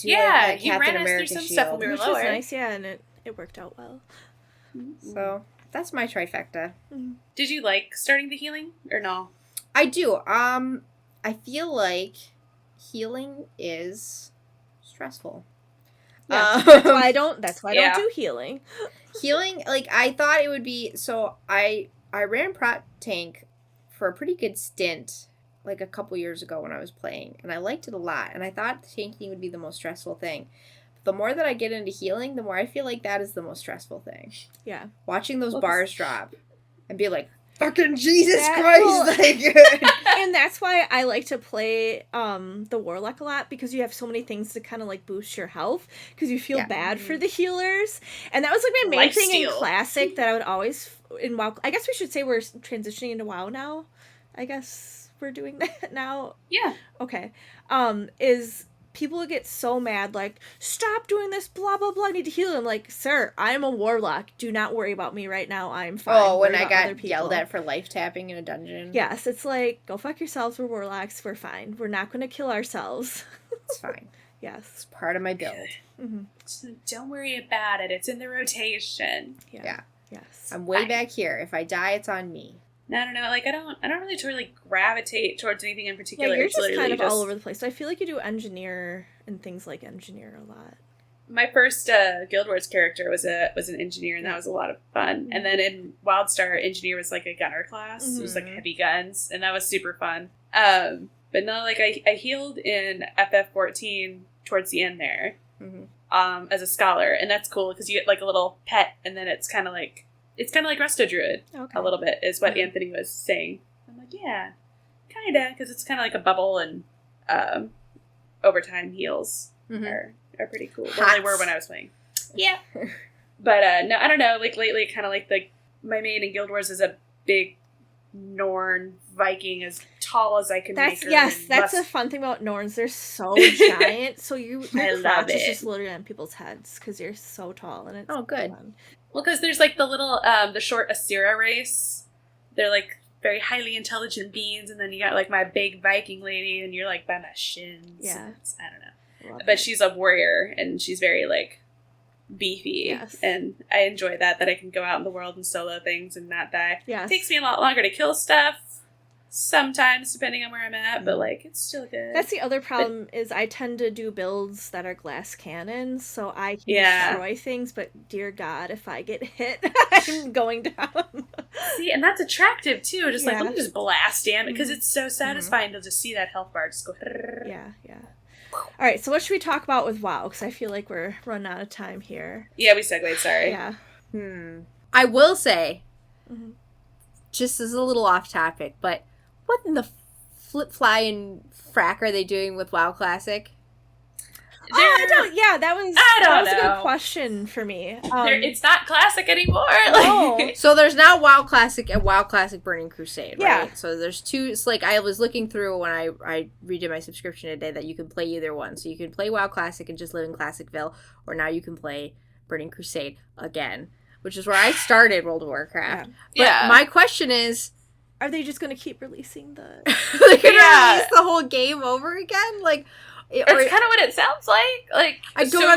You ran us through some stuff when we were lower. Which was nice, yeah, and it worked out well. So that's my trifecta. Did you like starting the healing or no? I do. I feel like healing is stressful. Yeah, that's why I don't do healing. Healing, like I thought it would be. So I ran prot tank for a pretty good stint, like a couple years ago when I was playing, and I liked it a lot, and I thought tanking would be the most stressful thing. But the more that I get into healing, the more I feel like that is the most stressful thing. Yeah. Watching those bars drop and be like, fucking Jesus Christ! And that's why I like to play the Warlock a lot, because you have so many things to kind of like boost your health, because you feel bad for the healers. And that was like my main thing in Classic that I would always, in WoW, I guess we should say we're transitioning into WoW now. I guess we're doing that now. Yeah. Okay. Is people get so mad, like, stop doing this, blah, blah, blah, I need to heal. I'm like, sir, I am a warlock. Do not worry about me right now. I'm fine. Oh, when I got yelled at for life tapping in a dungeon? Yes, it's like, go fuck yourselves, we're warlocks, we're fine. We're not going to kill ourselves. It's fine. Yes. It's part of my build. Mm-hmm. So don't worry about it. It's in the rotation. Yeah. Yes. I'm way back here. If I die, it's on me. No, like I don't really totally gravitate towards anything in particular. Yeah, you're just kind of all over the place. So I feel like you do engineer and things like engineer a lot. My first Guild Wars character was an engineer, and that was a lot of fun. Mm-hmm. And then in WildStar, engineer was like a gunner class. Mm-hmm. It was like heavy guns, and that was super fun. But no, like I healed in FF14 towards the end there, as a scholar, and that's cool because you get like a little pet, and then it's kind of like Resto Druid, a little bit, is what Anthony was saying. I'm like, yeah, kind of, because it's kind of like a bubble, and overtime heals are pretty cool. Well, they were when I was playing. Yeah. But, no, I don't know, like, lately, kind of like, my main in Guild Wars is a big Norn Viking, as tall as I can make her. Yes, that's a fun thing about Norns. They're so giant, so your crouch is just literally on people's heads, because you're so tall, and it's good. Fun. Well, because there's, like, the little, the short Asira race. They're, like, very highly intelligent beings, and then you got, like, my big Viking lady, and you're, like, by my shins. Yeah. I don't know. But she's a warrior, and she's very, like, beefy. Yes. And I enjoy that I can go out in the world and solo things and not die. Yes. It takes me a lot longer to kill stuff, sometimes, depending on where I'm at, but, like, it's still good. That's the other problem, is I tend to do builds that are glass cannons, so I can destroy things, but dear God, if I get hit, I'm going down. See, and that's attractive, too. Just like, let me just blast damage, because it's so satisfying to just see that health bar just go. Yeah. All right, so what should we talk about with WoW? Because I feel like we're running out of time here. Yeah, we segued, sorry. Yeah. I will say, just as a little off topic, but what in the flip fly and frack are they doing with WoW Classic? That was a good question for me. It's not Classic anymore. No. So there's now WoW Classic and WoW Classic Burning Crusade, right? Yeah. So there's two. It's like I was looking through when I redid my subscription today that you can play either one. So you can play WoW Classic and just live in Classicville, or now you can play Burning Crusade again, which is where I started World of Warcraft. Yeah. But my question is, are they just going to keep releasing the... they're going to release the whole game over again? Like... That's kind of what it sounds like. I don't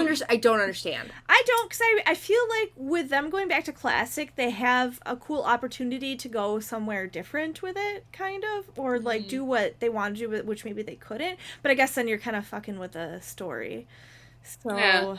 understand. I don't, because I feel like with them going back to Classic, they have a cool opportunity to go somewhere different with it, kind of, or like do what they want to do, with which maybe they couldn't. But I guess then you're kind of fucking with the story. So yeah.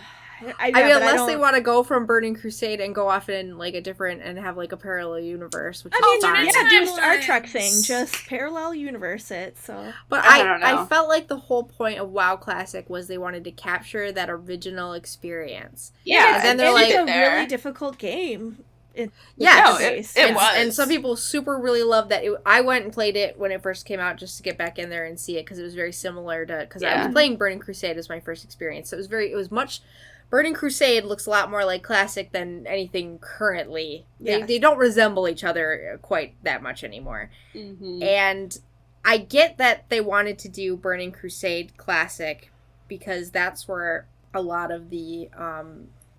I mean, unless they want to go from Burning Crusade and go off in like a different and have like a parallel universe, which is fine. Yeah, do a Star Trek thing, just parallel universe it. So, but I felt like the whole point of WoW Classic was they wanted to capture that original experience. Yeah, and then they're like, it's a really difficult game. It was, and some people really loved that. I went and played it when it first came out just to get back in there and see it because it was very similar to I was playing Burning Crusade as my first experience. So it was much. Burning Crusade looks a lot more like Classic than anything currently. They don't resemble each other quite that much anymore. Mm-hmm. And I get that they wanted to do Burning Crusade Classic because that's where a lot of the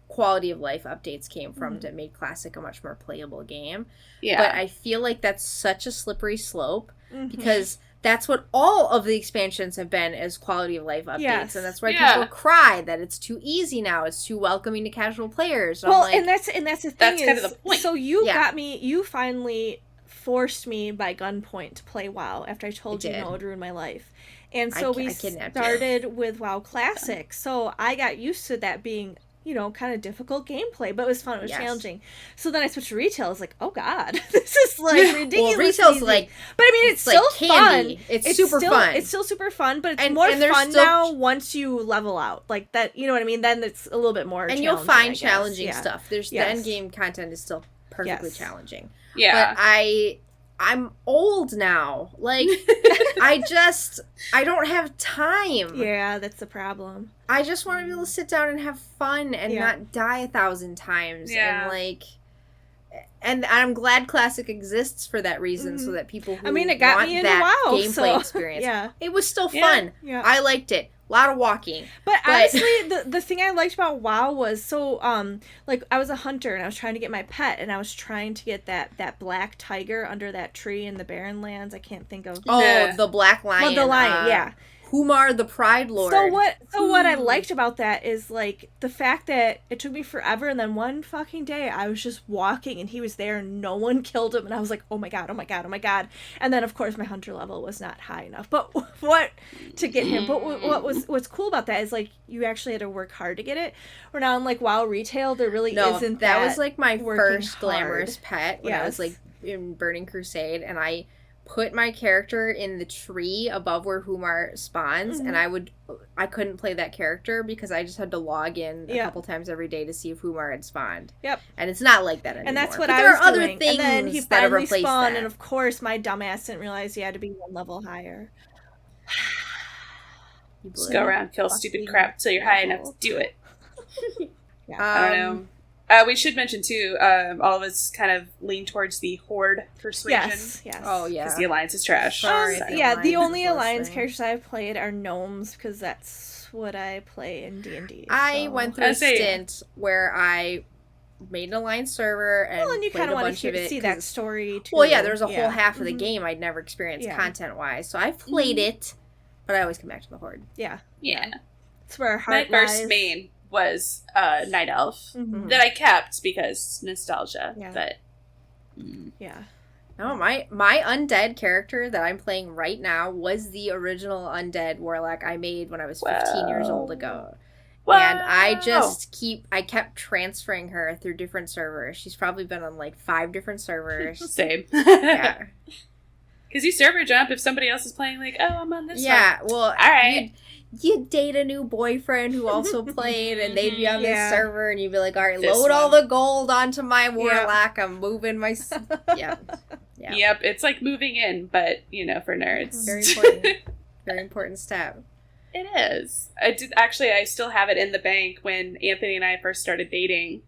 quality of life updates came from to make Classic a much more playable game. Yeah. But I feel like that's such a slippery slope because that's what all of the expansions have been as quality of life updates. Yes. And that's why people cry that it's too easy now. It's too welcoming to casual players. And and that's the thing. That's kind of the point. So you finally forced me by gunpoint to play WoW after I told you no, it would ruin my life. And so we started with WoW Classic. So I got used to that being kind of difficult gameplay, but it was fun. It was challenging. So then I switched to retail. I was like, oh god, this is like ridiculous. Retail's like, but I mean, it's still like candy. Fun. It's super fun. It's still super fun, but it's more fun now once you level out. Like that, you know what I mean? Then it's a little bit more. And you'll find challenging stuff. There's the end game content is still perfectly challenging. Yeah, but I'm old now. Like, I don't have time. Yeah, that's the problem. I just want to be able to sit down and have fun and not die 1,000 times. Yeah. And I'm glad Classic exists for that reason, so that people who it got want me into that WoW, gameplay experience. Yeah. It was still fun. Yeah. I liked it. A lot of walking. But honestly, the thing I liked about WoW was I was a hunter and I was trying to get my pet and I was trying to get that black tiger under that tree in the Barren Lands. I can't think of the black lion. Well, the lion, yeah. Humar the Pride Lord. So what I liked about that is like the fact that it took me forever and then one fucking day I was just walking and he was there and no one killed him and I was like, oh my god. And then of course my hunter level was not high enough. But to get him. But what's cool about that is like you actually had to work hard to get it. Where now in like WoW retail there really isn't that. That was like my first glamorous hard. pet when I was like in Burning Crusade and I put my character in the tree above where Humar spawns and I couldn't play that character because I just had to log in a couple times every day to see if Humar had spawned. Yep. And it's not like that anymore. And that's what but I there was are other doing. things and then he that finally have spawned that. And of course my dumbass didn't realize he had to be one level higher. Just go around kill stupid crap till you're high enough to do it. I don't know. We should mention, too, all of us kind of lean towards the Horde persuasion. Yes. Oh, yeah. Because the Alliance is trash. The only Alliance characters I've played are gnomes, because that's what I play in D&D. I went through a stint where I made an Alliance server and you kind of want to see that story, too. Well, yeah, there's a whole half of the game I'd never experienced content-wise, so I've played it, but I always come back to the Horde. Yeah. It's where our heart lies. My first main was Night Elf that I kept because nostalgia. But no, my undead character that I'm playing right now was the original undead warlock I made when I was 15 years old ago. And I kept transferring her through different servers. She's probably been on like 5 different servers. Same. Yeah. Because you server jump if somebody else is playing, like, oh, I'm on this one. Yeah, well, all right. you'd date a new boyfriend who also played, and they'd be on this Yeah. server, and you'd be like, all right, This load all one. the gold onto my warlock. I'm moving my... Yeah. Yep, it's like moving in, but, for nerds. Very important. Very important step. It is. I still have it in the bank. When Anthony and I first started dating,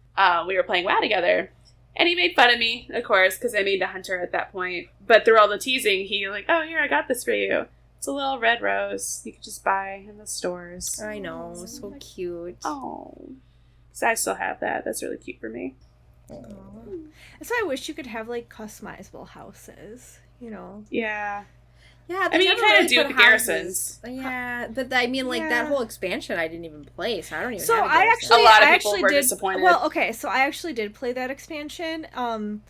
we were playing WoW together. And he made fun of me, of course, because I made a hunter at that point. But through all the teasing, he oh, here, I got this for you. It's a little red rose you could just buy in the stores. I know, so cute. Oh. So I still have that. That's really cute for me. That's why I wish you could have, like, customizable houses, Yeah. Yeah, I mean, you kind of do with the garrisons. Yeah, but I mean, like, that whole expansion I didn't even play, so I don't even So have a I garrison. actually, A lot of I people actually were did, disappointed. Well, okay, so I actually did play that expansion, and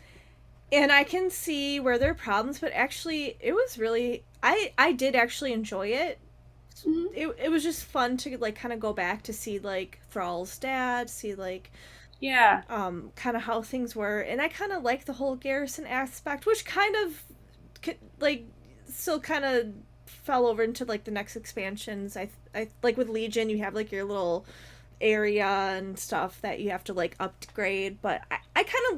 I can see where there are problems, but actually, it was really, I did actually enjoy it. Mm-hmm. It was just fun to, like, kind of go back to see, like, Thrall's dad, see, like, Yeah. kind of how things were, and I kind of like the whole garrison aspect, which kind of, like, still kind of fell over into, like, the next expansions. I like with Legion, you have, like, your little area and stuff that you have to, like, upgrade, but I kind of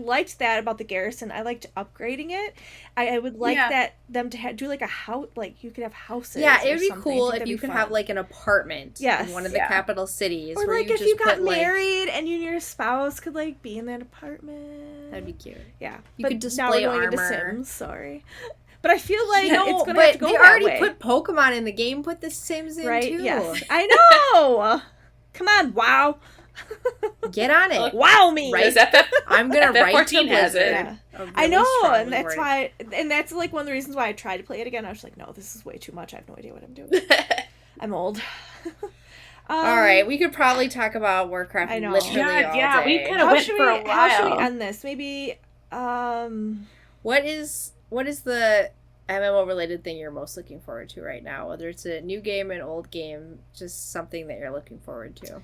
liked that about the garrison. I liked upgrading it. I would like that them to do, like, a house, like, you could have houses. Yeah, it would or be something. cool I think if that'd you be could fun. have, like, an apartment in one of the capital cities. Or, where like, you if just you got put, like, married and you and your spouse could, like, be in that apartment. That'd be cute. Yeah. You but could now we're display going into armor. Sims, sorry. But I feel like No, it's going to but have to go they that already way. put Pokemon in the game. Put the Sims in, Right? too. Yes. I know! Come on, wow. Get on it. Wow me! Right? I'm going to write to 14 has it. Blizzard. Yeah. a I really know, strongly and that's worded- why, and that's, like, one of the reasons why I tried to play it again. I was like, no, this is way too much. I have no idea what I'm doing. I'm old. All right, we could probably talk about Warcraft I know. literally God, all yeah, day. we could have went for a How should we while. end this? Maybe, What is the MMO related thing you're most looking forward to right now? Whether it's a new game, an old game, just something that you're looking forward to.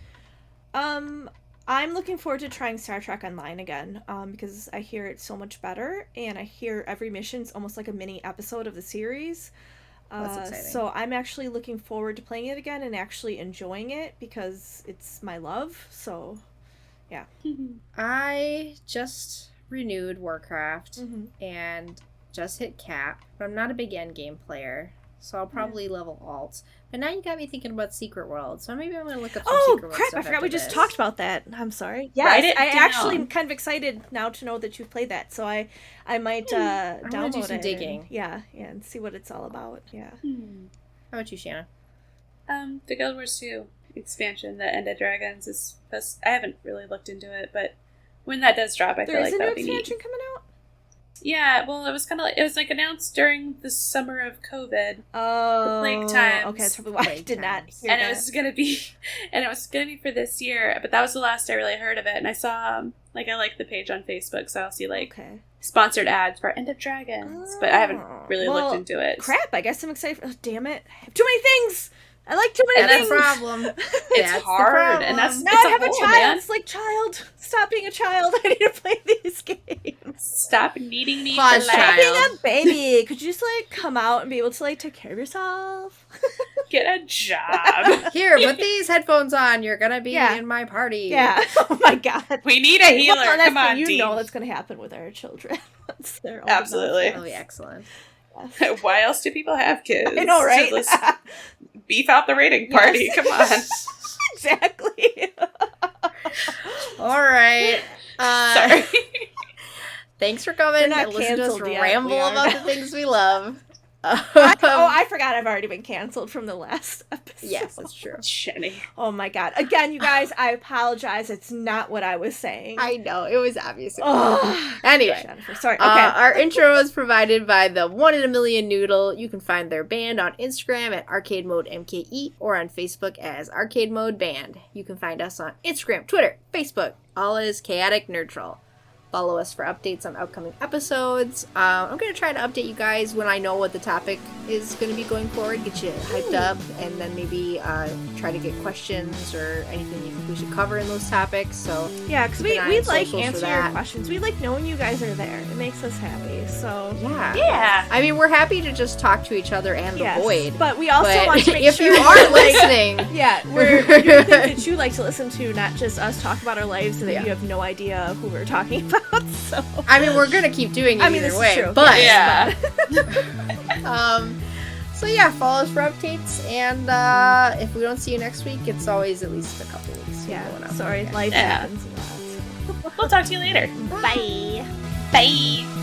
I'm looking forward to trying Star Trek Online again, because I hear it's so much better, and I hear every mission's almost like a mini episode of the series. That's exciting. So I'm actually looking forward to playing it again and actually enjoying it because it's my love. So, yeah. I just renewed Warcraft Mm-hmm. and just hit cap, but I'm not a big endgame player, so I'll probably level alt. But now you got me thinking about Secret World, so maybe I'm going to look up some Oh, Secret World crap, stuff I forgot after we just this. talked about that. I'm sorry. Write Yes, it I down. actually am kind of excited now to know that you've played that, so I might I wanna download do some it. digging. Yeah, and see what it's all about. Yeah. How about you, Shaina? The Guild Wars 2 expansion, the End of Dragons, is I haven't really looked into it, but when that does drop, I There feel is like a that new would be neat. expansion coming out? Yeah, well, it was kind of like, it was like announced during the summer of COVID. Oh, Plague Times. okay, that's probably why I Plague did not Times. hear And that. it was gonna be for this year, but that was the last I really heard of it. And I saw, I like the page on Facebook, so I'll see, Okay. sponsored ads for End of Dragons, but I haven't really Well, looked into it. Crap, I guess I'm excited. Oh, damn it. I have too many things! I like too many That's things! the problem. It's That's the hard, problem. and that's Now it's I have a hole, child. man. It's like, child, stop being a child. I need to play these games. Stop needing me Pause, for child. life. Being a baby. Could you just, like, come out and be able to, like, take care of yourself? Get a job. Here, put these headphones on. You're going to be Yeah. in my party. Yeah. Oh, my God. We need a healer. Well, that's Come on, you Dean. know that's going to happen with our children. Once they're old Absolutely. enough. That'll be excellent. Yes. Why else do people have kids? I know, right? So let's beef out the rating party. Yes. Come on. Exactly. All right. Sorry. Thanks for We're coming not and listening to us canceled yet. ramble We are about the now. things we love. I forgot I've already been canceled from the last episode. Yes, that's true. Jennie. Oh my God. Again, you guys, I apologize. It's not what I was saying. I know, it was obvious. Oh. Anyway. Jennifer, sorry. Okay. Our intro was provided by the 1 in a Million Noodle. You can find their band on Instagram at Arcade Mode MKE or on Facebook as Arcade Mode Band. You can find us on Instagram, Twitter, Facebook, all as Chaotic Nerdtral. Follow us for updates on upcoming episodes. I'm going to try to update you guys when I know what the topic is going to be going forward, get you hyped up, and then maybe try to get questions or anything you think we should cover in those topics. So yeah, because we like answer your questions. We like knowing you guys are there. It makes us happy. So yeah. I mean, we're happy to just talk to each other and the void. But we also want to make if sure you are listening, we're doing things that you like to listen to, not just us talk about our lives and that you have no idea who we're talking about. So I mean, we're gonna keep doing it either way. True. But so yeah, follow us for updates, and if we don't see you next week, it's always at least a couple weeks. Sorry, life happens a lot. We'll talk to you later. Bye. Bye.